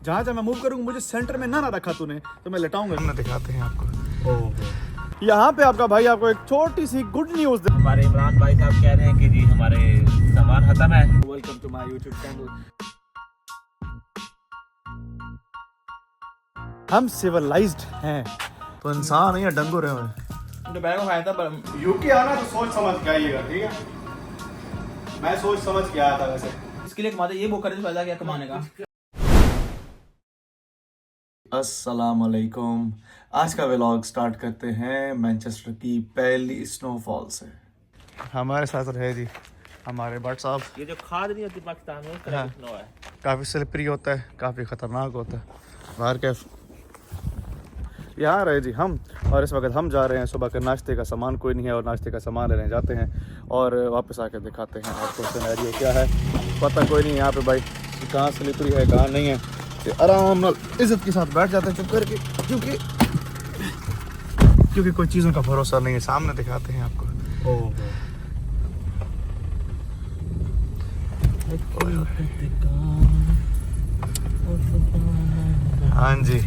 जहाँ जहाँ मैं मूव करूँगा मुझे सेंटर में ना रखा तूने तो मैं लेटाऊंगा। ना दिखाते हैं आपको। यहाँ पे आपका भाई आपको एक छोटी सी गुड न्यूज़ दे। हमारे इमरान भाई साहब कह रहे हैं कि जी हमारे सामान खत्म है। Welcome to my YouTube channel. हम सिविलाइज्ड हैं तो इंसान नहीं है, डंगूर हैं। दोपहर को खाया था पर यूके आना तो सोच समझ के आइएगा, ठीक है? मैं सोच समझ के आया था वैसे। इसके लिए कमाते ये वो करे फायदा क्या कमाने का। अस्सलाम वालेकुम। आज का व्लॉग स्टार्ट करते हैं मैनचेस्टर की पहली स्नोफॉल से। हमारे साथ रहे जी हमारे भट्ट साहब। ये जो खाद नहीं होती पाकिस्तान में उसका हाँ। स्नो है। काफ़ी स्लिपरी होता है, काफ़ी ख़तरनाक होता है। बाहर कैफ यहाँ रहे जी हम, और इस वक्त हम जा रहे हैं। सुबह का नाश्ते का सामान कोई नहीं है और नाश्ते का सामान लेने जाते हैं और वापस आकर दिखाते हैं आपको सिनेरियो क्या है। पता कोई नहीं यहाँ पे भाई कहाँ स्लिपरी है कहाँ नहीं है। आराम ਨਾਲ इज्जत के साथ बैठ जाते हैं चुप करके, क्योंकि कोई चीज़ों का भरोसा नहीं है। सामने दिखाते हैं आपको। हाँ जी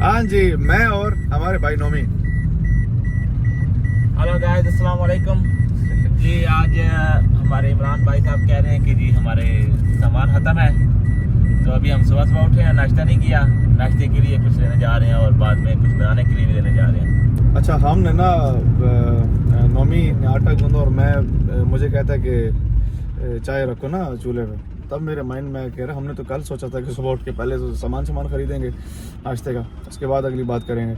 हाँ जी, मैं और हमारे भाई नोमी। हेलो गाइस, अस्सलाम वालेकुम जी। आज हमारे इमरान भाई साहब कह रहे हैं कि जी हमारे सामान खत्म है। तो अभी हम सुबह सुबह उठे हैं, नाश्ता नहीं किया। नाश्ते के लिए कुछ लेने जा रहे हैं और बाद में कुछ बनाने के लिए भी लेने जा रहे हैं। अच्छा, हमने ना नोमी ने आटा गूंदा और मुझे कहता है कि चाय रखो ना चूल्हे पे। तब मेरे माइंड में कह रहा हमने तो कल सोचा था कि सुबह उठ के पहले तो सामान खरीदेंगे नाश्ते का, उसके बाद अगली बात करेंगे।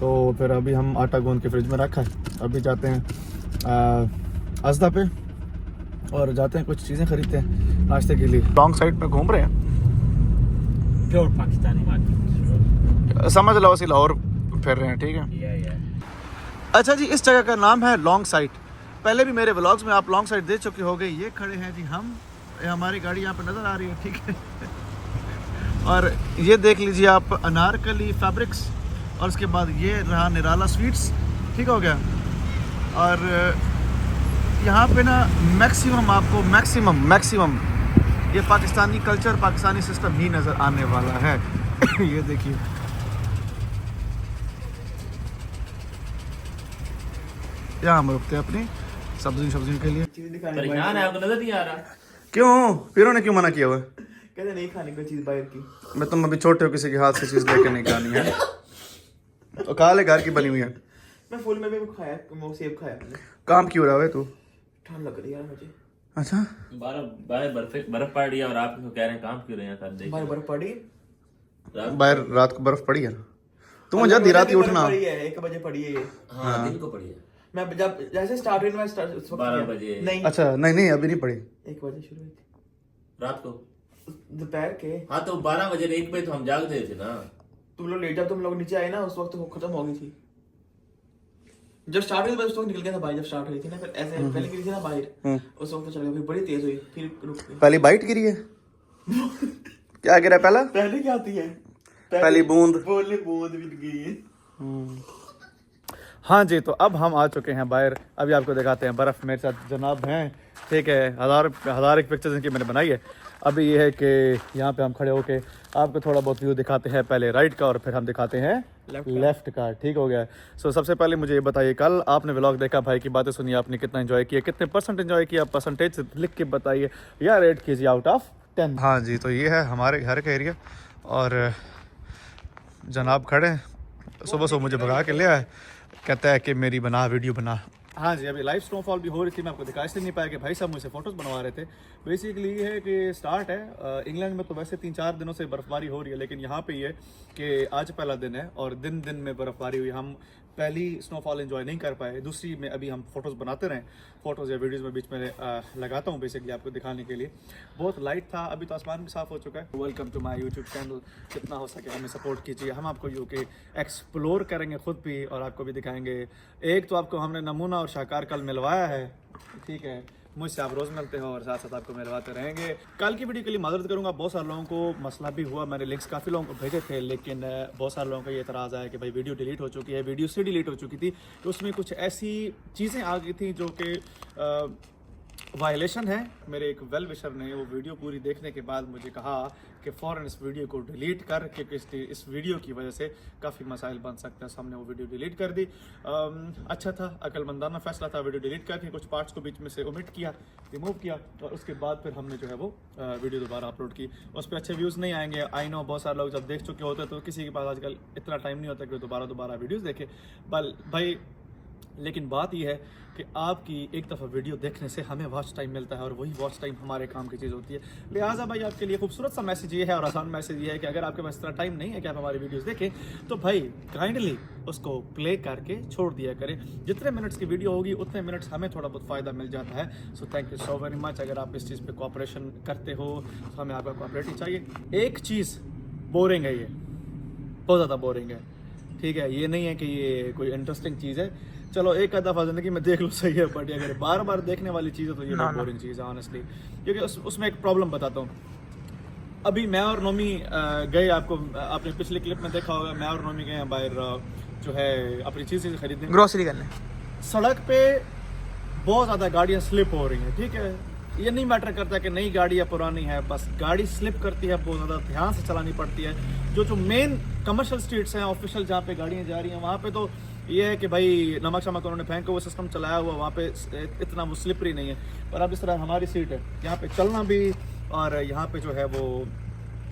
तो फिर अभी हम आटा गूंद के फ्रिज में रखा है। अभी जाते हैं अजदा पे और जाते हैं कुछ चीज़ें खरीदते हैं नाश्ते के लिए। लॉन्ग साइड में घूम रहे हैं, प्योर पाकिस्तानी मार्केट समझ लो वैसे लाहौर फिर रहे हैं, ठीक है। अच्छा जी, इस जगह का नाम है लॉन्ग साइड। पहले भी मेरे व्लॉग्स में आप लॉन्ग साइड दे चुके हो गए। ये खड़े हैं जी हम, हमारी गाड़ी यहाँ पर नज़र आ रही है, ठीक है। और ये देख लीजिए आप अनारकली फैब्रिक्स, और उसके बाद ये रहा निराला स्वीट्स, ठीक हो गया। और यहाँ पे ना मैक्सिमम ये पाकिस्तानी कल्चर पाकिस्तानी सिस्टम ही नज़र आने वाला है। ये देखिए यहाँ हम रुकते हैं अपनी सब्जी के लिए। परेशान है, आपको नजर नहीं आ रहा? क्यों? पीरो ने क्यों मना किया हुआ है? कहते नहीं खाने कोई चीज बाहर की। मैं तुम अभी छोटे हो, किसी के हाथ से चीज़ लेके नहीं खानी है। तो खा ले, घर की बनी हुई है। मैं फूल में भी खाया, वो सेब खाया मैंने। काम क्यों रहा है तू? ठंड लग रही है यार मुझे। अच्छा, बर्फ पड़ रही है और आप कह रहे हैं काम क्यों रहे हैं? कर बाहर बर्फ पड़ी, बाहर रात को बर्फ पड़ी है ना? तुम जल्दी रात ही उठना। 1 बजे पड़ी है ये। हाँ, दिन को पड़ी है। मैं जब जैसे स्टार्ट हुई मैं 12 बजे नहीं। अच्छा नहीं अभी नहीं पड़ी। 1 बजे शुरू हुई थी रात को, दोपहर के। हाँ तो 12 बजे 1 बजे तो हम जाग गए थे ना। तुम लोग लेट, जब तुम लोग नीचे आए ना उस वक्त वो खत्म हो गई थी। जब स्टार्ट हुई उस वक्त निकल गया था भाई। जब स्टार्ट हुई थी ना, फिर ऐसे पहले गिरी थी ना बाहर, उस वक्त तो चल गया, फिर बड़ी तेज हुई, फिर रुक गई। पहली बाइट गिरी है। क्या गिरा पहला? पहले क्या आती है? पहली बूंद। पहली बूंद भी गई है। हाँ जी, तो अब हम आ चुके हैं बाहर। अभी आपको दिखाते हैं बर्फ़। मेरे साथ जनाब हैं, ठीक है। हज़ार एक पिक्चर्स इनकी मैंने बनाई है। अभी ये है कि यहाँ पे हम खड़े होके आपको थोड़ा बहुत व्यू दिखाते हैं, पहले राइट का और फिर हम दिखाते हैं लेफ्ट का, ठीक हो गया। सो सबसे पहले मुझे ये बताइए, कल आपने व्लॉग देखा, भाई की बातें सुनिए, आपने कितना एंजॉय किया, कितने % एंजॉय किया, परसेंटेज लिख के बताइए या रेट कीजिए आउट ऑफ 10। हाँ जी, तो ये है हमारे घर का एरिया और जनाब खड़े हैं। सुबह मुझे भगा के ले आए, कहता है कि मेरी बना वीडियो बना। हाँ जी, अभी लाइव स्नोफॉल भी हो रही थी, मैं आपको दिखा इसलिए नहीं पाया कि भाई साहब मुझसे फ़ोटोज़ बनवा रहे थे। बेसिकली ये है कि स्टार्ट है। इंग्लैंड में तो वैसे 3-4 दिनों से बर्फ़बारी हो रही है, लेकिन यहाँ पे ये कि आज पहला दिन है और दिन दिन में बर्फ़बारी हुई। हम पहली स्नोफॉल एंजॉय नहीं कर पाए, दूसरी में अभी हम फ़ोटोज़ बनाते रहें। फ़ोटोज़ या वीडियोज़ में बीच में लगाता हूँ बेसिकली आपको दिखाने के लिए। बहुत लाइट था, अभी तो आसमान भी साफ़ हो चुका है। Welcome to my YouTube channel. जितना हो सके हमें सपोर्ट कीजिए। हम आपको यूके एक्सप्लोर करेंगे खुद भी और आपको भी दिखाएंगे। एक तो आपको हमने नमूना और शाहकार कल मिलवाया है, ठीक है। मुझसे आप रोज़ मिलते हो और साथ साथ आपको मिलवाते रहेंगे। कल की वीडियो के लिए माजरत करूंगा, बहुत सारे लोगों को मसला भी हुआ, मैंने लिंक्स काफ़ी लोगों को भेजे थे, लेकिन बहुत सारे लोगों का ये एतराज़ आया कि भाई वीडियो डिलीट हो चुकी है, वीडियो से डिलीट हो चुकी थी, तो उसमें कुछ ऐसी चीज़ें आ गई थी जो कि वायलेशन है। मेरे एक वेल विशर ने वो वीडियो पूरी देखने के बाद मुझे कहा कि फ़ौरन इस वीडियो को डिलीट कर, क्योंकि इस वीडियो की वजह से काफ़ी मसाइल बन सकते हैं। so हमने वो वीडियो डिलीट कर दी। अच्छा था, अक्लमंदाना फैसला था, वीडियो डिलीट करके कुछ पार्ट्स को बीच में से ओमिट किया, रिमूव किया, और उसके बाद फिर हमने जो है वो वीडियो दोबारा अपलोड की। उस पर अच्छे व्यूज़ नहीं आएंगे, आई नो, बहुत सारे लोग जब देख चुके होते हैं तो किसी के पास आजकल इतना टाइम नहीं होता कि वो दोबारा वीडियोज़ देखे। भाई लेकिन बात यह है कि आपकी एक दफ़ा वीडियो देखने से हमें वॉच टाइम मिलता है, और वही वॉच टाइम हमारे काम की चीज़ होती है। लिहाजा भाई आपके लिए खूबसूरत सा मैसेज ये है और आसान मैसेज ये है कि अगर आपके पास इतना टाइम नहीं है कि आप हमारी वीडियोस देखें, तो भाई काइंडली उसको प्ले करके छोड़ दिया करें। जितने मिनट्स की वीडियो होगी उतने मिनट्स हमें थोड़ा बहुत फ़ायदा मिल जाता है। So thank you so very much. अगर आप इस चीज़ पर कोऑपरेशन करते हो तो हमें आपका कोऑपरेट ही चाहिए। एक चीज़ बोरिंग है, ये बहुत ज़्यादा बोरिंग है, ठीक है, ये नहीं है कि ये कोई इंटरेस्टिंग चीज़ है। चलो एक आधा दफ़ा ज़िंदगी में देख लो, सही है, बट अगर बार बार देखने वाली चीज़ है तो ये बहुत बोरिंग चीज़ है ऑनेस्टली। क्योंकि उसमें एक प्रॉब्लम बताता हूँ। अभी मैं और नोमी गए, आपने पिछले क्लिप में देखा होगा, मैं और नोमी गए हैं बाहर जो है अपनी चीज़ें खरीदने, ग्रोसरी करने। सड़क पे बहुत ज़्यादा गाड़ियाँ स्लिप हो रही हैं, ठीक है, ये नहीं मैटर करता कि नई गाड़ी या पुरानी है, बस गाड़ी स्लिप करती है, बहुत ज़्यादा ध्यान से चलानी पड़ती है। जो मेन कमर्शियल स्ट्रीट्स हैं, ऑफिशियल जहाँ पे गाड़ियाँ जा रही हैं, वहाँ पे तो ये है कि भाई नमक शमक उन्होंने फेंक के वो सिस्टम चलाया हुआ, वहाँ पे इतना वो स्लिपरी नहीं है। पर अब इस तरह हमारी सीट है, यहाँ पे चलना भी, और यहाँ पे जो है वो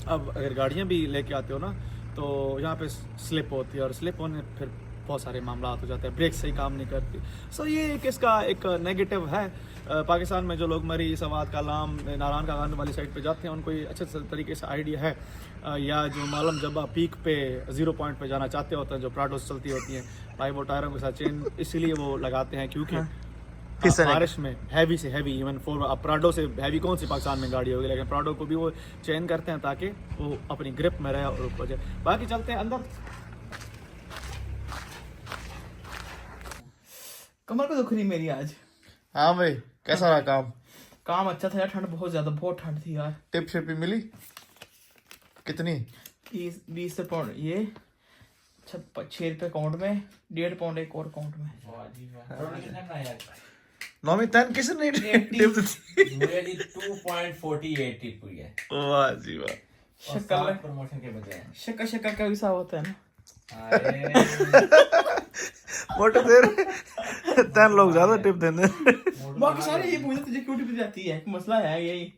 अब अगर गाड़ियाँ भी लेके आते हो ना, तो यहाँ पे स्लिप होती है, और स्लिप होने फिर बहुत सारे मामला हो जाते हैं, ब्रेक सही काम नहीं करती। सो ये एक इसका एक नेगेटिव है। पाकिस्तान में जो लोग मरी, सवात, कालाम, नारायण का गांधी वाली साइड पे जाते हैं, उनको ये अच्छे तरीके से आइडिया है, या जो मालम जब्बा पीक पे 0 पॉइंट पे जाना चाहते होते हैं, जो प्राडोस चलती होती हैं भाई, वो टायरों के साथ चेन इसलिए वो लगाते हैं क्योंकि बारिश में हैवी से हैवी, इवन अब प्राडो से हैवी कौन सी पाकिस्तान में गाड़ी होगी, लेकिन प्राडो को भी वो चेन करते हैं ताकि वो अपनी ग्रिप में रहे और रुक हो जाए। बाकी चलते हैं अंदर। कमर को दुख रही मेरी आज। हाँ भाई, कैसा रहा काम अच्छा था यार, ठंड बहुत ठंड थी यार। टिप शिप भी मिली? कितनी? 20 पाउंड ये 6 रुपये अकाउंट में, 1.5 पाउंड एक और अकाउंट में। नौमी तन किसने टिप दी? मुझे दी 2.48 टिप हुई है। वाह जी वाह। शक्ल प्रमोशन के बजाय शक्का का हिसाब होता है ना। मोटे तेरे 10 लोग ज्यादा टिप देंगे। बाकी सारे ये पूछते तुझे क्यों टिप दी जाती है, मसला है यही,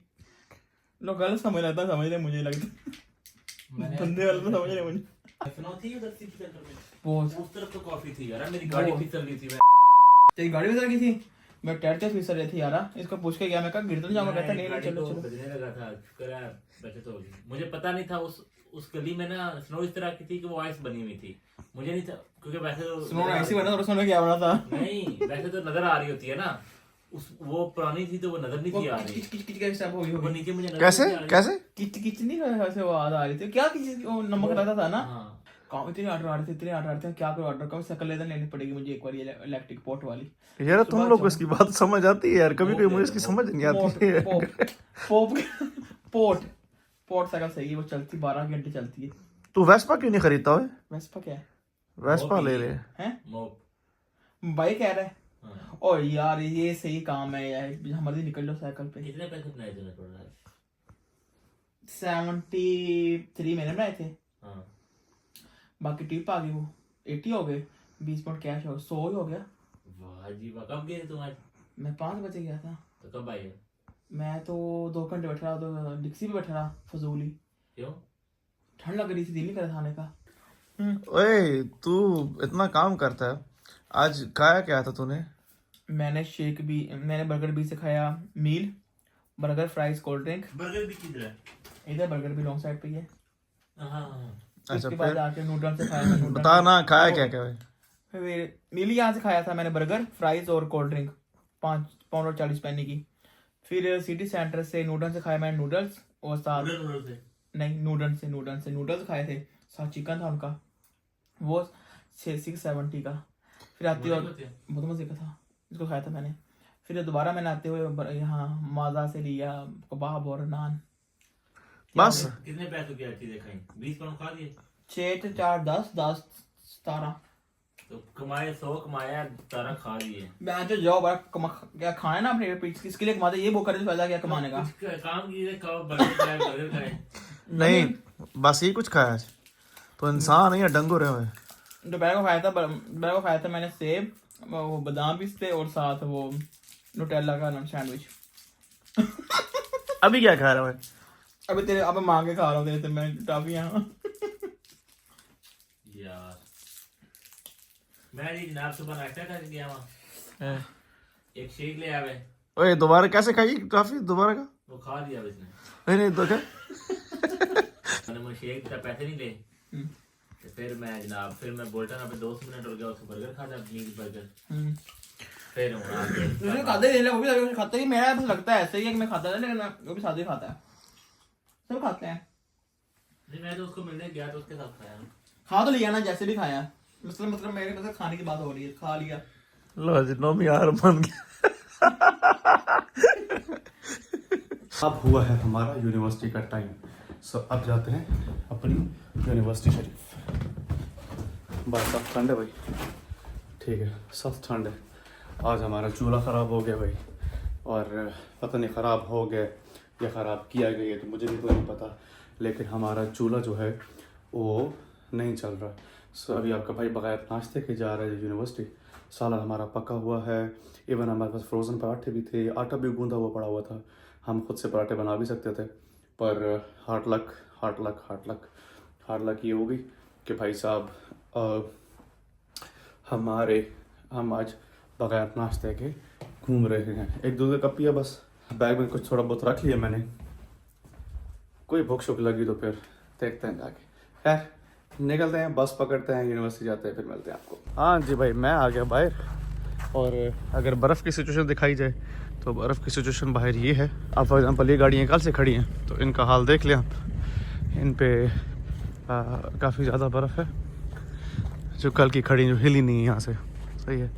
लोग गलत समझ मुझे लगता बंदे वाले तो समझ रहे मुझे। थी उधर सिटी सेंटर में, बहुत उस तरफ तो कॉफी थी यार, मेरी गाड़ी फिसल रही थी। तेरी गाड़ी फिसल गई थी, मैं टायर से फिसल रही थी यार। इसको पूछ के गया, मैं कहा गिर तो नहीं जाऊंगा, कहता नहीं चलो चलो। बजने लगा था, शुक्र है बचत हो गई। मुझे पता नहीं था उस गली में ना स्नो इस तरह की थी कि वो आइस बनी हुई थी, मुझे नहीं था, क्योंकि वैसे तो स्नो ऐसी बना, और स्नो में क्या बना था? नहीं, वैसे तो नजर आ रही होती है ना, वो पुरानी थी तो वो नजर नहीं थी आ रही। किच का हिसाब हो वो नीचे मुझे कैसे कैसे किच नहीं वैसे वो आवाज आ रही थी क्या, किच वो नमक रहता था ना। हाँ, काम इतने ऑर्डर आ रहे थे, क्या करो ऑर्डर, कम शक्ल लेनी पड़ेगी मुझे एक बार ये इलेक्ट्रिक पोर्ट वाली। यार तुम लोग को इसकी बात समझ आती है यार, कभी कभी मुझे इसकी समझ नहीं आती है। पोर्ट साइकिल सही है, वो चलती 12 घंटे चलती है। तू वेस्पा क्यों नहीं खरीदता है? वेस्पा क्या है? वेस्पा ले ले हैं, मोप भाई कह रहा है। हाँ। और यार ये सही काम है यार, हमारे निकल लो साइकिल पे। कितने पैसे बनाए थे पड़ रहा है? 73 मैंने बनाए थे, हाँ, बाकी टिप आ गई, वो 80 हो गए, 20 पाउंड कैश हो, 100 ही हो गया। वाह जी वाह। कब गए थे तुम आज? मैं 5 बजे गया था। तो कब आए? मैं तो 2 घंटे बैठा रहा, तो डिक्सी पे बैठा रहा फजूली, क्यों? ठंड लग रही थी, दिल नहीं कर रहा खाने का। ओए तू इतना काम करता है, आज खाया क्या था तूने? मैंने बर्गर भी से खाया, meal, burger, fries, cold drink. Burger भी किधर है? इधर बर्गर भी लॉन्ग साइड पे ही है। हाँ, अच्छा उसके बाद आके नूडल्स से खाया था। बता ना खाया क्या क्या है? फिर मील यहाँ से खाया था मैंने, बर्गर, फ्राइज और कोल्ड ड्रिंक 5 पाउंड और 40 पैसे की। फिर सिटी सेंटर से नूडल्स से खाया मैंने, नूडल्स और साथ नहीं नूडल्स खाए थे, साथ चिकन था उनका, वो 670 का। फिर आती और बहुत मजे का था, इसको खाया था मैंने। फिर दोबारा मैंने आते हुए यहाँ माजा से लिया कबाब और नान। बस कितने पैसों की चीजें खाई? 20 पाउंड खा दिए। 6 तो 4 10 10 17 तो कमाए 100 कमाया 17 खा लिए। मैं जो जॉब क्या खाना ना अपने पेट किसके लिए कमाते, ये वो करे तो फायदा क्या कमाने का। काम कीजिए, खाओ, बर्गर खाए। नहीं बस ये कुछ खाया आज तो इंसान नहीं है, डंगो रहे हुए। दोपहर को खाया था मैंने सेब, वो बादाम पिस्ते और साथ वो न्यूटेला का सैंडविच। अभी क्या खा रहा है? अभी तेरे अब मांग के खा रहा हूँ तेरे से मैं टॉफियां। यार मैं जी जनाब सुबह नाश्ता करके गया वहाँ, एक शेक ले आवे। ओए दोबारा कैसे खाई टॉफी दोबारा का? वो खा दिया अब इसने। नहीं तो क्या मैंने मुझे शेक का पैसे नहीं ले, तो फिर मैं जनाब फिर मैं बोल्टन पे 2 मिनट हो गया, उसको बर्गर खाता, मीट बर्गर। फिर तुझे खाते ले ले, वो भी खाता ही। मेरा बस लगता है ऐसे ही है कि मैं खाता है, लेकिन वो भी सादे खाता है, सब खाते हैं। नहीं मैं तो उसको मिलने गया तो उसके साथ खाया। खा तो लिया ना, जैसे भी खाया, मतलब मेरे पास खाने की बात हो रही है, खा लिया। लो जी नो मी यार मान गया। अब हुआ है हमारा यूनिवर्सिटी का टाइम, सो अब जाते हैं अपनी यूनिवर्सिटी शरीफ। बस सब ठंड है भाई, ठीक है सब ठंड है। आज हमारा चूल्हा ख़राब हो गया भाई, और पता नहीं ख़राब हो गया या ख़राब किया गया तो मुझे भी तो नहीं पता, लेकिन हमारा चूल्हा जो है वो नहीं चल रहा। सो अभी आपका भाई बगैर नाश्ते के जा रहा है यूनिवर्सिटी। सालन हमारा पका हुआ है, इवन हमारे पास फ्रोज़न पराठे भी थे, आटा भी गूंदा हुआ पड़ा हुआ था, हम खुद से पराठे बना भी सकते थे। पर हार्ड लक ये होगी कि भाई साहब हम आज बगैर नाश्ते के घूम रहे हैं। एक दूध का कप पिया बस, बैग में कुछ थोड़ा बहुत रख लिया मैंने, कोई भूख शुक लगी तो फिर देखते हैं जाके। खैर निकलते हैं, बस पकड़ते हैं, यूनिवर्सिटी जाते हैं, फिर मिलते हैं आपको। हाँ जी भाई मैं आ गया बाहर, और अगर बर्फ़ की सिचुएशन दिखाई जाए तो बर्फ़ की सिचुएशन बाहर ये है। अब फॉर एग्जांपल ये गाड़ियाँ कल से खड़ी हैं तो इनका हाल देख लिया, इन पे काफ़ी ज़्यादा बर्फ़ है, जो कल की खड़ी जो हिली नहीं है यहाँ से, सही है।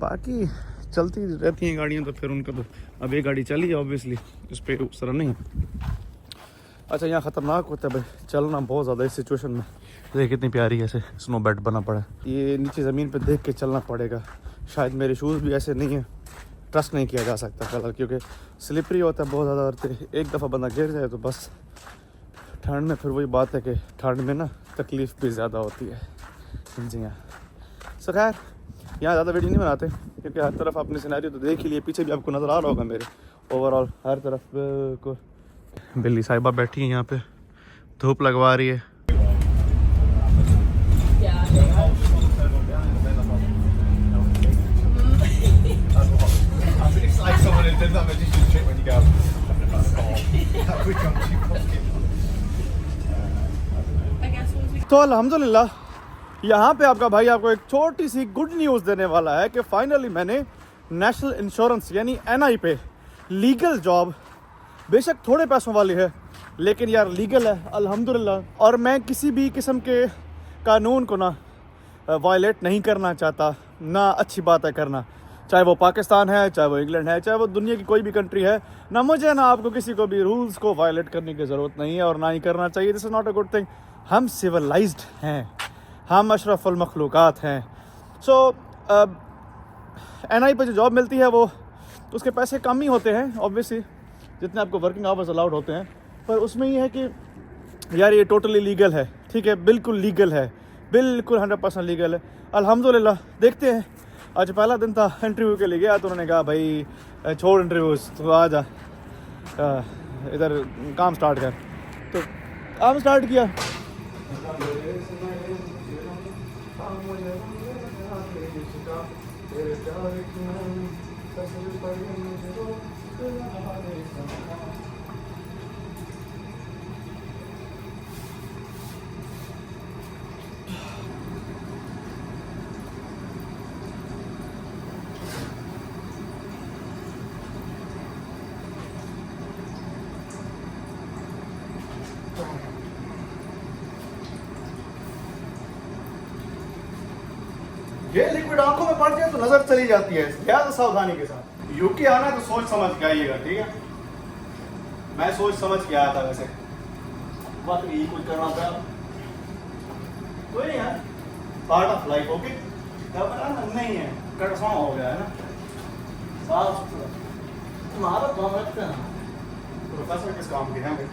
बाकी चलती रहती हैं गाड़ियाँ तो फिर उनका तो, अब ये गाड़ी चली है ऑब्वियसली, इस पर उस तरह नहीं। अच्छा यहाँ ख़तरनाक होता है भाई चलना बहुत ज़्यादा इस सिचुएशन में। देखिए कितनी प्यारी ऐसे स्नो बेड बना पड़ा है, ये नीचे ज़मीन पे देख के चलना पड़ेगा। शायद मेरे शूज़ भी ऐसे नहीं है, ट्रस्ट नहीं किया जा सकता कलर, क्योंकि स्लिपरी होता है बहुत ज़्यादा, और एक दफ़ा बंदा गिर जाए तो बस। ठंड में फिर वही बात है कि ठंड में ना तकलीफ़ भी ज़्यादा होती है। जी हाँ, सो खैर यहाँ ज़्यादा वीडियो नहीं बनाते क्योंकि हर तरफ आपने सिनेरियो तो देख ही लिए, पीछे भी आपको नज़र आ रहा होगा मेरे। ओवरऑल हर तरफ को बिल्ली साहिबा बैठी है यहाँ पे, धूप लगवा रही है। तो अल्हम्दुलिल्लाह यहाँ पे आपका भाई आपको एक छोटी सी गुड न्यूज़ देने वाला है कि फाइनली मैंने नेशनल इंश्योरेंस यानी NI पे लीगल जॉब, बेशक थोड़े पैसों वाली है लेकिन यार लीगल है अल्हम्दुलिल्लाह, और मैं किसी भी किस्म के कानून को ना वायलेट नहीं करना चाहता, ना अच्छी बात है करना, चाहे वो पाकिस्तान है, चाहे वो इंग्लैंड है, चाहे वो दुनिया की कोई भी कंट्री है। ना मुझे ना आपको किसी को भी रूल्स को वायलेट करने की ज़रूरत नहीं है और ना ही करना चाहिए। This is not a good thing. हम सिविलाइज्ड हैं, हम अशरफुल मखलूक़ात हैं। सो NI पे जो जॉब मिलती है वो उसके पैसे कम ही होते हैं ऑब्वियसली, जितने आपको वर्किंग आवर्स अलाउड होते हैं, पर उसमें ये है कि यार ये टोटली लीगल है, ठीक है, बिल्कुल लीगल है, बिल्कुल 100% लीगल है अल्हम्दुलिल्लाह। देखते हैं, आज पहला दिन था, इंटरव्यू के लिए गया तो उन्होंने कहा भाई छोड़ इंटरव्यूज़, तो आ जा इधर काम स्टार्ट कर, तो काम स्टार्ट किया। ये लिक्विड आंखों में पड़ जाए तो नजर चली जाती है, लिहाजा सावधानी के साथ। यूके आना तो सोच समझ के आइएगा, ठीक है? मैं सोच समझ के आया था वैसे, बात यही कुछ करना था, कोई नहीं यार, पार्ट ऑफ लाइफ। ओके, घबराना नहीं है, कंफर्म हो गया है ना, साफ तुम्हारा काम रखते हैं। प्रोफेसर किस काम के हैं भाई?